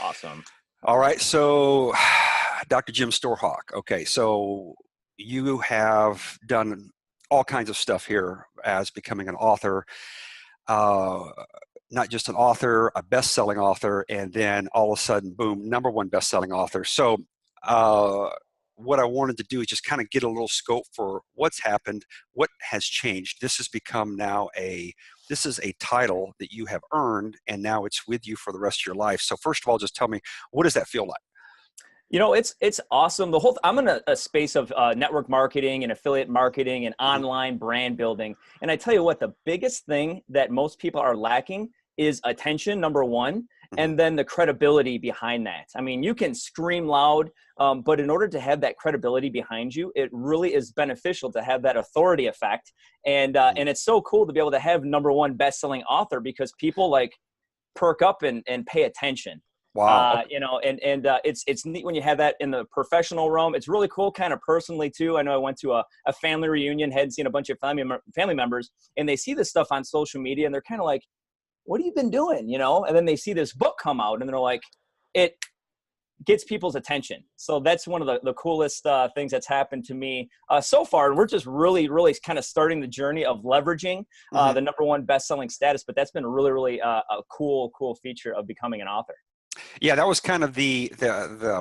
Awesome. All right. So Dr. Jim Storhok. Okay. So you have done all kinds of stuff here as becoming an author, uh, not just an author, a best-selling author, and then all of a sudden, boom, number one best-selling author. So what I wanted to do is just kind of get a little scope for what's happened, what has changed. This has become now this is a title that you have earned, and now it's with you for the rest of your life. So first of all, just tell me, what does that feel like? It's awesome. I'm in a space of network marketing and affiliate marketing and online brand building. And I tell you what, the biggest thing that most people are lacking is attention, number one, and then the credibility behind that. I mean, you can scream loud, but in order to have that credibility behind you, it really is beneficial to have that authority effect. And it's so cool to be able to have number one best-selling author, because people like perk up and pay attention. Wow. It's neat when you have that in the professional realm. It's really cool kind of personally too. I know I went to a family reunion, had seen a bunch of family members, and they see this stuff on social media and they're kind of like, what have you been doing? And then they see this book come out and they're like, it gets people's attention. So that's one of the coolest things that's happened to me so far. And we're just really, really kind of starting the journey of leveraging the number one best-selling status, but that's been really, really a cool feature of becoming an author. Yeah, that was kind of the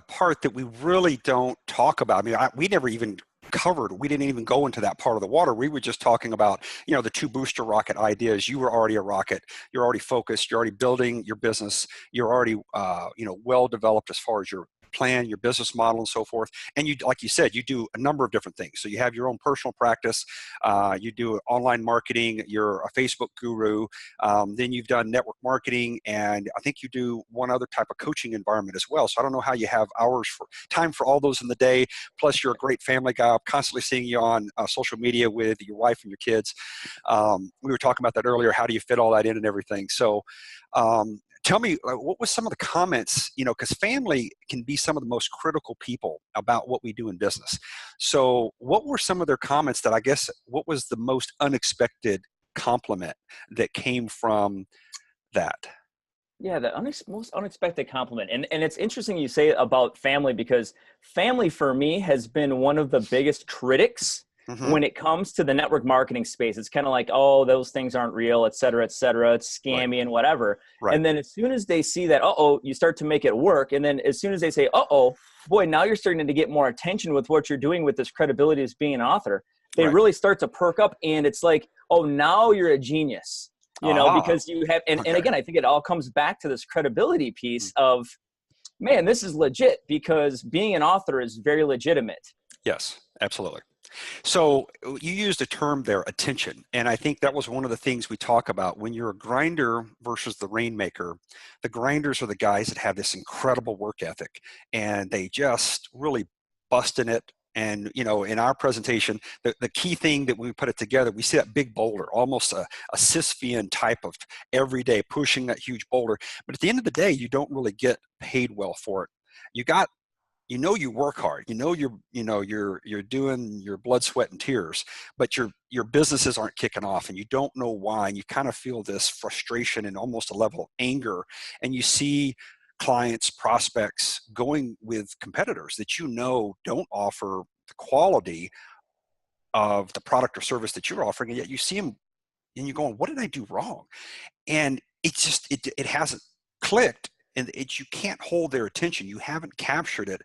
part that we really don't talk about. I mean, we never even covered. We didn't even go into that part of the water. We were just talking about, the two booster rocket ideas. You were already a rocket. You're already focused. You're already building your business. You're already, well developed as far as your plan, your business model, and so forth. And you, like you said, you do a number of different things. So you have your own personal practice. You do online marketing. You're a Facebook guru. Then you've done network marketing, and I think you do one other type of coaching environment as well. So I don't know how you have time for all those in the day. Plus, you're a great family guy. I'm constantly seeing you on social media with your wife and your kids. We were talking about that earlier. How do you fit all that in and everything? So tell me, what was some of the comments, because family can be some of the most critical people about what we do in business. So what were some of their comments that, I guess, what was the most unexpected compliment that came from that? Yeah, the most unexpected compliment. And it's interesting you say about family, because family for me has been one of the biggest critics when it comes to the network marketing space. It's kind of like, oh, those things aren't real, et cetera, it's scammy and whatever. Right. And then as soon as they see that, you start to make it work. And then as soon as they say, boy, now you're starting to get more attention with what you're doing with this credibility as being an author, they really start to perk up. And it's like, oh, now you're a genius, because you have, and again, I think it all comes back to this credibility piece of, man, this is legit, because being an author is very legitimate. Yes, absolutely. So you used a term there, attention. And I think that was one of the things we talk about when you're a grinder versus the Rainmaker. The grinders are the guys that have this incredible work ethic, and they just really bust in it. And, in our presentation, the key thing that when we put it together, we see that big boulder, almost a Sisyphean type of every day pushing that huge boulder. But at the end of the day, you don't really get paid well for it. You work hard, you're doing your blood, sweat, and tears, but your businesses aren't kicking off, and you don't know why. And you kind of feel this frustration and almost a level of anger. And you see clients, prospects going with competitors that don't offer the quality of the product or service that you're offering, and yet you see them and you're going, what did I do wrong? And it's just, it hasn't clicked, and you can't hold their attention. You haven't captured it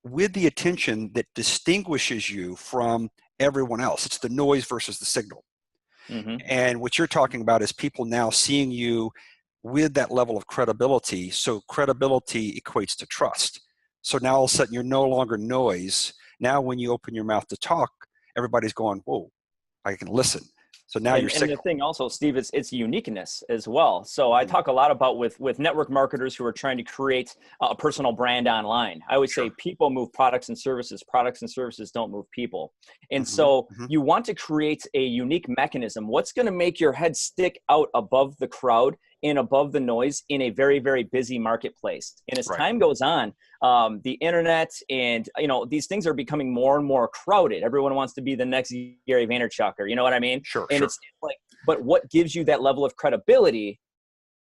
with the attention that distinguishes you from everyone else. It's the noise versus the signal. And what you're talking about is people now seeing you with that level of credibility. So credibility equates to trust. So now all of a sudden you're no longer noise. Now when you open your mouth to talk, everybody's going, whoa, I can listen. So now you're signal. And the thing also, Steve, it's uniqueness as well. So I talk a lot about with network marketers who are trying to create a personal brand online. I would say people move products and services. Products and services don't move people. And so you want to create a unique mechanism. What's going to make your head stick out above the crowd and above the noise in a very, very busy marketplace? And as time goes on, the internet and, these things are becoming more and more crowded. Everyone wants to be the next Gary Vaynerchuk, or you know what I mean? And it's like, but what gives you that level of credibility?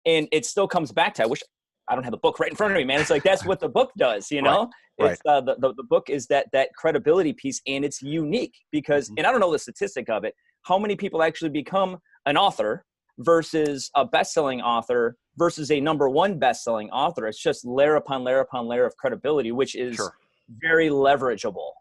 And it still comes back to, I don't have the book right in front of me, man. It's like, that's what the book does, you Right. know? Right. It's the book is that credibility piece, and it's unique because, and I don't know the statistic of it, how many people actually become an author versus a best-selling author versus a number one best-selling author. It's just layer upon layer upon layer of credibility, which is Sure. very leverageable.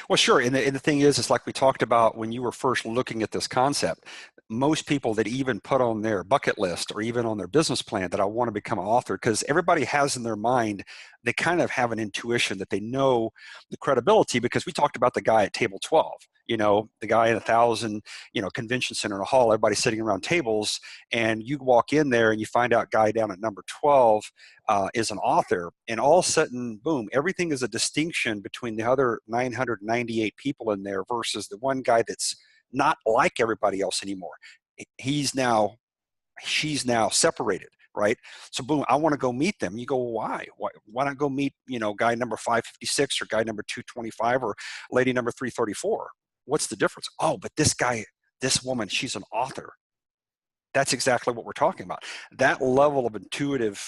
Well, sure. And the thing is, it's like we talked about when you were first looking at this concept. Most people that even put on their bucket list or even on their business plan that I want to become an author, because everybody has in their mind, they kind of have an intuition that they know the credibility, because we talked about the guy at table 12, the guy in 1,000, convention center in a hall, everybody sitting around tables, and you walk in there and you find out guy down at number 12 is an author, and all of a sudden, boom, everything is a distinction between the other 998 people in there versus the one guy that's not like everybody else anymore. She's now separated, right? So boom, I want to go meet them. You go, why not go meet, guy number 556 or guy number 225 or lady number 334? What's the difference? Oh, but this woman, she's an author. That's exactly what we're talking about. That level of intuitive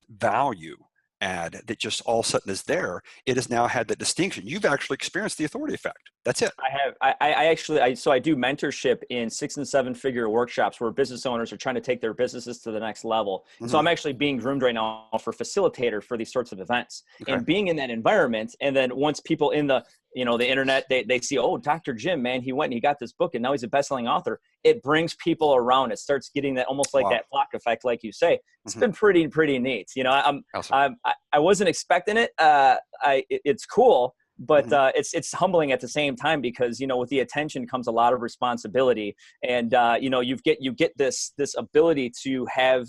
value add that just all of a sudden is there, it has now had the distinction. You've actually experienced the authority effect. That's it. I have. I do mentorship in 6 and 7 figure workshops where business owners are trying to take their businesses to the next level. And so I'm actually being groomed right now for facilitator for these sorts of events. Okay. And being in that environment, and then once people in the internet, they see, oh, Dr. Jim, man, he went and he got this book and now he's a best-selling author. It brings people around. It starts getting that almost like that flock effect, like you say. It's been pretty neat. Awesome. I wasn't expecting it. It's cool. But it's humbling at the same time because, with the attention comes a lot of responsibility. And, you get this ability to have,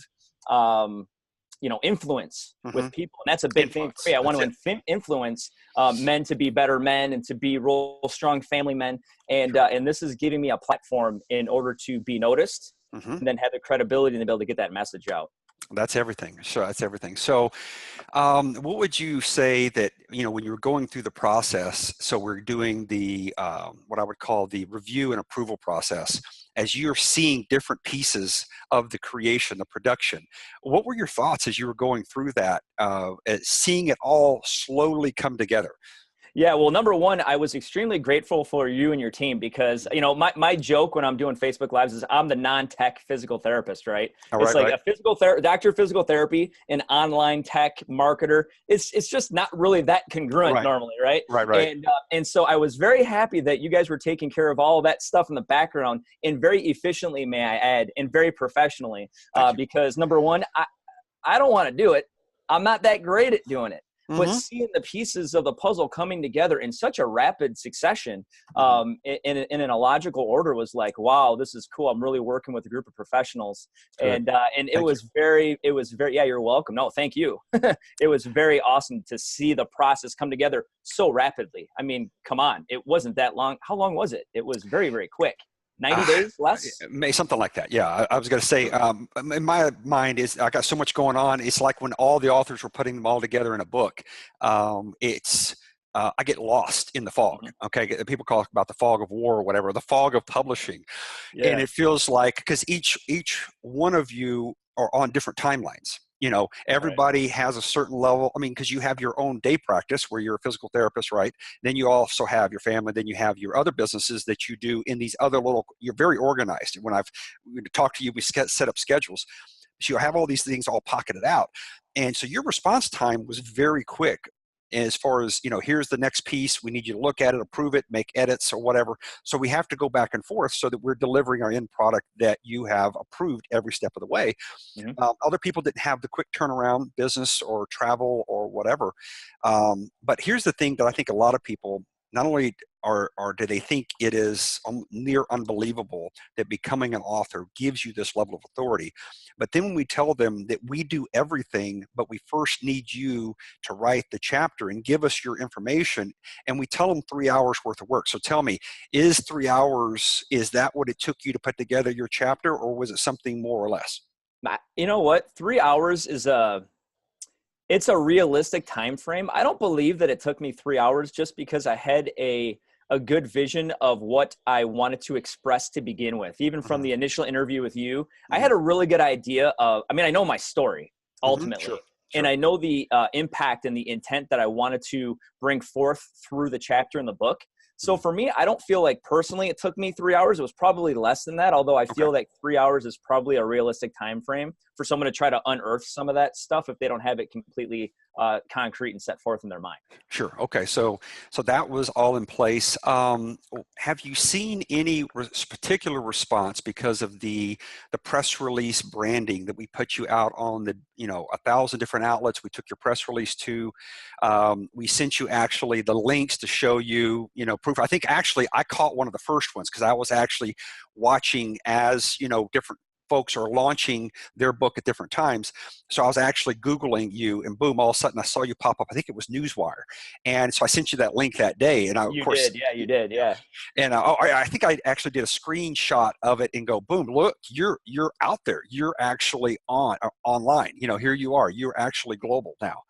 influence with people. And that's a big thing for me. I want to influence men to be better men and to be real strong family men. And, and this is giving me a platform in order to be noticed and then have the credibility and be able to get that message out. That's everything. So what would you say that, when you're going through the process, so we're doing the, what I would call the review and approval process, as you're seeing different pieces of the creation, the production, what were your thoughts as you were going through that, seeing it all slowly come together? Yeah, well, number one, I was extremely grateful for you and your team because, my joke when I'm doing Facebook Lives is I'm the non-tech physical therapist, right? It's like a doctor of physical therapy, an online tech marketer. It's just not really that congruent normally, right? Right. And so I was very happy that you guys were taking care of all of that stuff in the background and very efficiently, may I add, and very professionally. Because number one, I don't want to do it. I'm not that great at doing it. But seeing the pieces of the puzzle coming together in such a rapid succession, in a logical order, was like, wow, this is cool. I'm really working with a group of professionals, and it was very, yeah, you're welcome. No, thank you. It was very awesome to see the process come together so rapidly. I mean, come on, it wasn't that long. How long was it? It was very, very quick. 90 days less? Something like that. Yeah. I was going to say, in my mind I got so much going on. It's like when all the authors were putting them all together in a book, I get lost in the fog. Okay. People talk about the fog of war or whatever, the fog of publishing. Yeah. And it feels like, because each one of you are on different timelines. Everybody has a certain level. I mean, because you have your own day practice where you're a physical therapist, right? Then you also have your family. Then you have your other businesses that you do in these other you're very organized. When I've talked to you, we set up schedules. So you have all these things all pocketed out. And so your response time was very quick. As far as, here's the next piece, we need you to look at it, approve it, make edits or whatever. So we have to go back and forth so that we're delivering our end product that you have approved every step of the way. Other people didn't have the quick turnaround, business or travel or whatever. But here's the thing that I think a lot of people, not only do they think it is near unbelievable that becoming an author gives you this level of authority, but then when we tell them that we do everything, but we first need you to write the chapter and give us your information, and we tell them 3 hours worth of work. So tell me, is 3 hours, is that what it took you to put together your chapter, or was it something more or less? You know what? 3 hours is it's a realistic time frame. I don't believe that it took me 3 hours just because I had a good vision of what I wanted to express to begin with. Even from the initial interview with you, I had a really good idea of, I know my story ultimately. and Sure. I know the impact and the intent that I wanted to bring forth through the chapter in the book. So Mhm. for me, I don't feel like personally it took me 3 hours. It was probably less than that, although I Okay. feel like 3 hours is probably a realistic time frame for someone to try to unearth some of that stuff if they don't have it completely concrete and set forth in their mind. Sure. Okay. So that was all in place. Have you seen any particular response because of the press release branding that we put you out on the 1,000 different outlets? We took your press release to. We sent you actually the links to show you proof. I think actually I caught one of the first ones because I was actually watching as different folks are launching their book at different times. So I was actually Googling you, and boom, all of a sudden I saw you pop up. I think it was Newswire. And so I sent you that link that day. And I, of You course, did, yeah, you did, yeah. and I think I actually did a screenshot of it and go, boom, look, you're out there. You're actually online. Here you are. You're actually global now.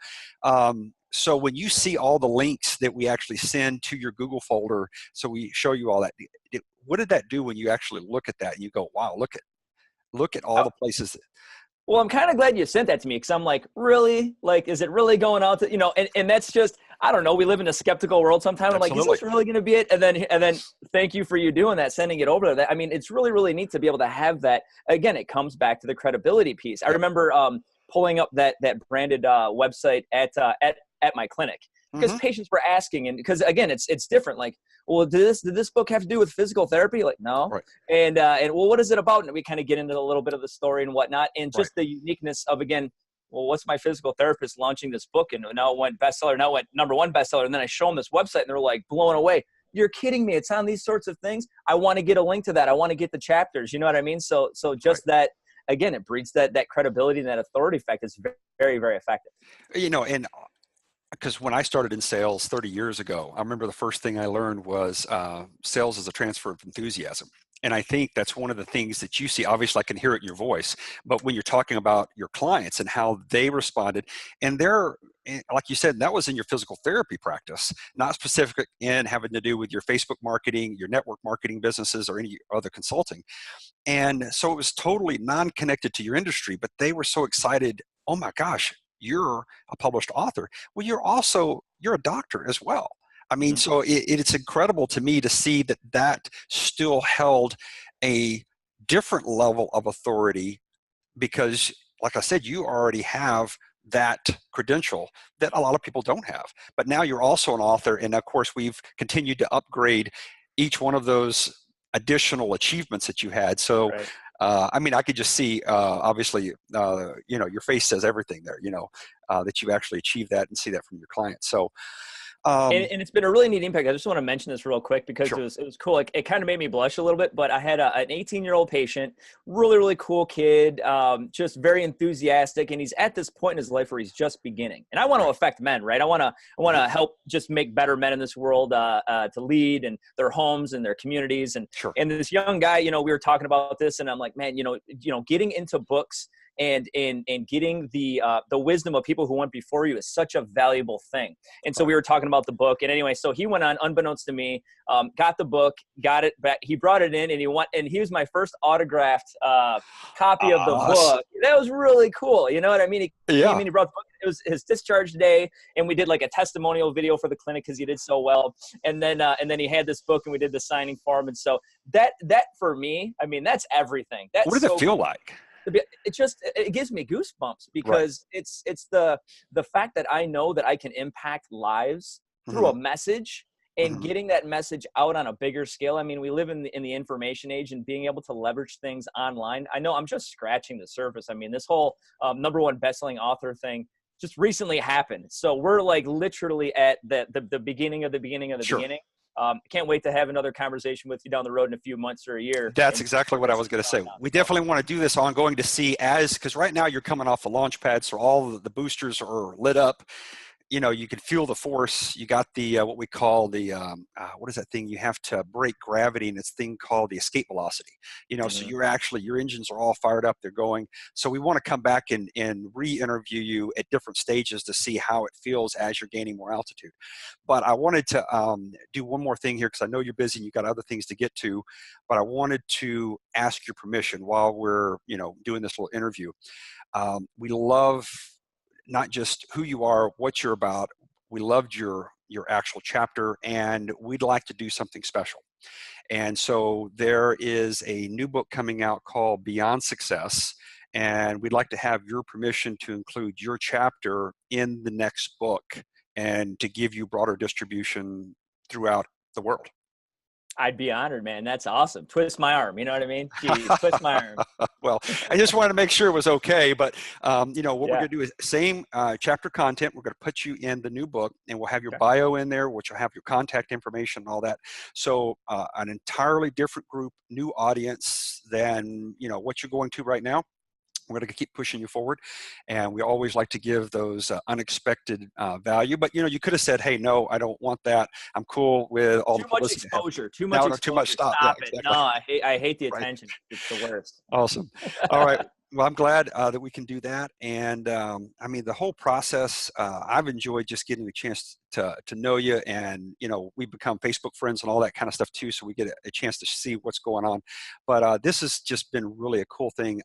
So when you see all the links that we actually send to your Google folder, so we show you all that, what did that do when you actually look at that and you go, wow, look at all the places that, Well, I'm kind of glad you sent that to me because I'm like, really? Like, is it really going out to, and that's just, I don't know. We live in a skeptical world sometimes. I'm like, is absolutely. this really going to be it? And then thank you for you doing that, sending it over to that. I mean, it's really, really neat to be able to have that. Again, it comes back to the credibility piece. I Yep. remember pulling up that branded website at my clinic because Hmm. patients were asking, and because again, it's different. Like, well, did this book have to do with physical therapy? Like, no. Right. And well, what is it about? And we kind of get into a little bit of the story and whatnot, and Right. just the uniqueness of, again, well, what's my physical therapist launching this book, and now it went bestseller, now it went #1 bestseller, and then I show them this website, and they're like blown away. You're kidding me? It's on these sorts of things. I want to get a link to that. I want to get the chapters. You know what I mean? So Right. just that, again, it breeds that credibility and that authority effect. Is very, very effective. And because when I started in sales 30 years ago, I remember the first thing I learned was sales is a transfer of enthusiasm. And I think that's one of the things that you see. Obviously, I can hear it in your voice, but when you're talking about your clients and how they responded, and like you said, that was in your physical therapy practice, not specific in having to do with your Facebook marketing, your network marketing businesses, or any other consulting. And so it was totally non-connected to your industry, but they were so excited. Oh my gosh, you're a published author. Well, you're a doctor as well. I mean, Mhm. so it's incredible to me to see that still held a different level of authority because, like I said, you already have that credential that a lot of people don't have. But now you're also an author, and of course, we've continued to upgrade each one of those additional achievements that you had. So, Right. I mean, I could just see, obviously, your face says everything there. That you actually achieved that and see that from your clients. So, And it's been a really neat impact. I just want to mention this real quick because sure. it was cool. Like, it kind of made me blush a little bit, but I had an 18-year-old patient, really, really cool kid, just very enthusiastic. And he's at this point in his life where he's just beginning. And I want to Right. affect men, right? I want Mhm. to help just make better men in this world, to lead in their homes and their communities. Sure. And this young guy, we were talking about this, and I'm like, man, getting into books and getting the wisdom of people who went before you is such a valuable thing. And so Right. we were talking about the book, and anyway, so he went on, unbeknownst to me, got the book, got it back. He brought it in, and he was my first autographed copy of the book. That was really cool. You know what I mean? He came Yeah. in, he brought the book. It was his discharge day, and we did like a testimonial video for the clinic because he did so well. And then he had this book, and we did the signing for him. And so that for me, I mean, that's everything. What That's did it so feel cool. like? It gives me goosebumps Right. because it's the fact that I know that I can impact lives through Hmm. a message, and Hmm. getting that message out on a bigger scale. I mean, we live in the information age, and being able to leverage things online. I know I'm just scratching the surface. I mean, this whole #1 bestselling author thing just recently happened. So we're like literally at the beginning of the beginning of the Sure. beginning. Can't wait to have another conversation with you down the road in a few months or a year That's and see exactly where what I this was is going to say. going on. We So. definitely want to do this ongoing to see because right now you're coming off the launch pad, so all the boosters are lit up. You can feel the force. You got the what we call the what is that thing? You have to break gravity, and it's thing called the escape velocity. So Mhm. your engines are all fired up. They're going. So we want to come back and re-interview you at different stages to see how it feels as you're gaining more altitude. But I wanted to do one more thing here because I know you're busy and you've got other things to get to. But I wanted to ask your permission while we're doing this little interview. We love not just who you are, what you're about. We loved your actual chapter, and we'd like to do something special. And so there is a new book coming out called Beyond Success, and we'd like to have your permission to include your chapter in the next book and to give you broader distribution throughout the world. I'd be honored, man. That's awesome. Twist my arm. You know what I mean? Jeez, twist my arm. Well, I just wanted to make sure it was okay. But, you know, what we're going to do is same chapter content. We're going to put you in the new book, and we'll have your bio in there, which will have your contact information and all that. So an entirely different group, new audience than, you know, what you're going to right now. We're going to keep pushing you forward, and we always like to give those unexpected value. But, you know, you could have said, hey, no, I don't want that. I'm cool with all the publicity. Too much exposure. Too much exposure. Too much stop. Stop yeah, it. exactly. No, I hate the attention. It's the worst. Awesome. All right. Well, I'm glad that we can do that. And I mean, the whole process, I've enjoyed just getting a chance to know you. And, you know, we become Facebook friends and all that kind of stuff too. So we get a chance to see what's going on. But this has just been really a cool thing.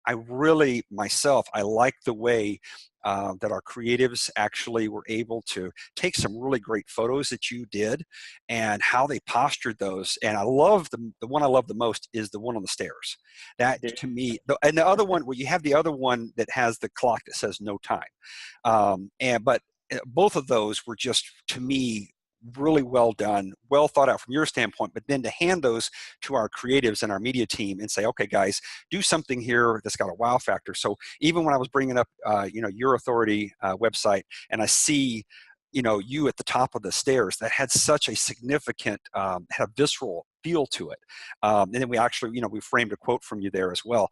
I really, myself, I like the way that our creatives actually were able to take some really great photos that you did and how they postured those. And I love the one I love the most is the one on the stairs. That to me, and the other one, well, you have the other one that has the clock that says no time. But both of those were just, to me, really well done, well thought out from your standpoint, but then to hand those to our creatives and our media team and say, okay, guys, do something here that's got a wow factor. So even when I was bringing up, you know, your authority website, and I see, you know, you at the top of the stairs, that had such a significant, had a visceral feel to it. And then we actually, you know, we framed a quote from you there as well.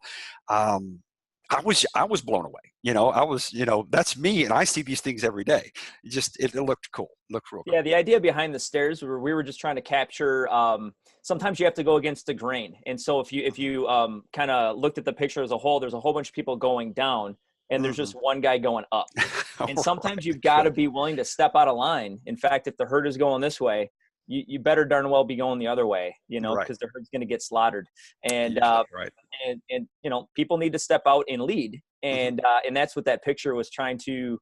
I was blown away. You know, I was, you know, that's me, and I see these things every day. It looked cool. It looked real cool. Yeah, the idea behind the stairs, we were just trying to capture. Sometimes you have to go against the grain, and so if you kind of looked at the picture as a whole, there's a whole bunch of people going down, and there's just one guy going up. And sometimes you've got to be willing to step out of line. In fact, if the herd is going this way, you better darn well be going the other way, you know, because the herd's going to get slaughtered. And and you know, people need to step out and lead. And and that's what that picture was trying to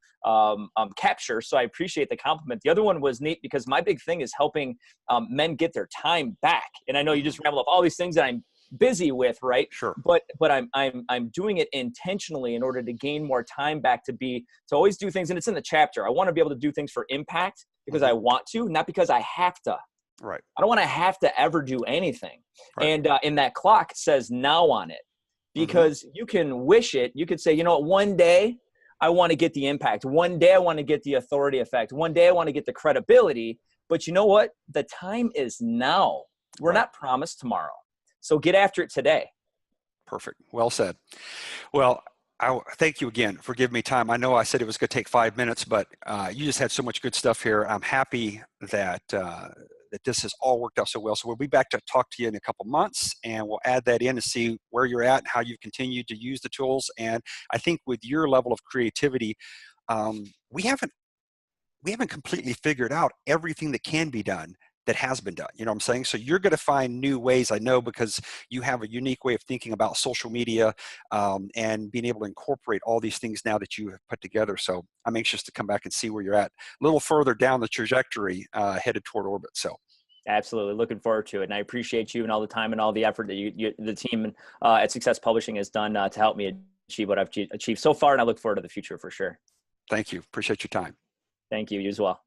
capture. So I appreciate the compliment. The other one was neat because my big thing is helping men get their time back. And I know you just ramble off all these things that I'm busy with, right? Sure. But I'm doing it intentionally in order to gain more time back, to always do things. And it's in the chapter. I want to be able to do things for impact because I want to, not because I have to. Right. I don't want to have to ever do anything. Right. And that clock says now on it, because you can wish it. You could say, you know what, one day I want to get the impact. One day I want to get the authority effect. One day I want to get the credibility. But you know what? The time is now. We're not promised tomorrow. So get after it today. Perfect. Well said. Well, I thank you again for giving me time. I know I said it was going to take 5 minutes, but you just had so much good stuff here. I'm happy that that this has all worked out so well. So we'll be back to talk to you in a couple months, and we'll add that in to see where you're at and how you've continued to use the tools. And I think with your level of creativity, we haven't completely figured out everything that can be done that has been done. You know what I'm saying? So you're going to find new ways, I know, because you have a unique way of thinking about social media and being able to incorporate all these things now that you have put together. So I'm anxious to come back and see where you're at a little further down the trajectory headed toward orbit. So absolutely looking forward to it. And I appreciate you and all the time and all the effort that the team at Success Publishing has done to help me achieve what I've achieved so far. And I look forward to the future for sure. Thank you. Appreciate your time. Thank you. You as well.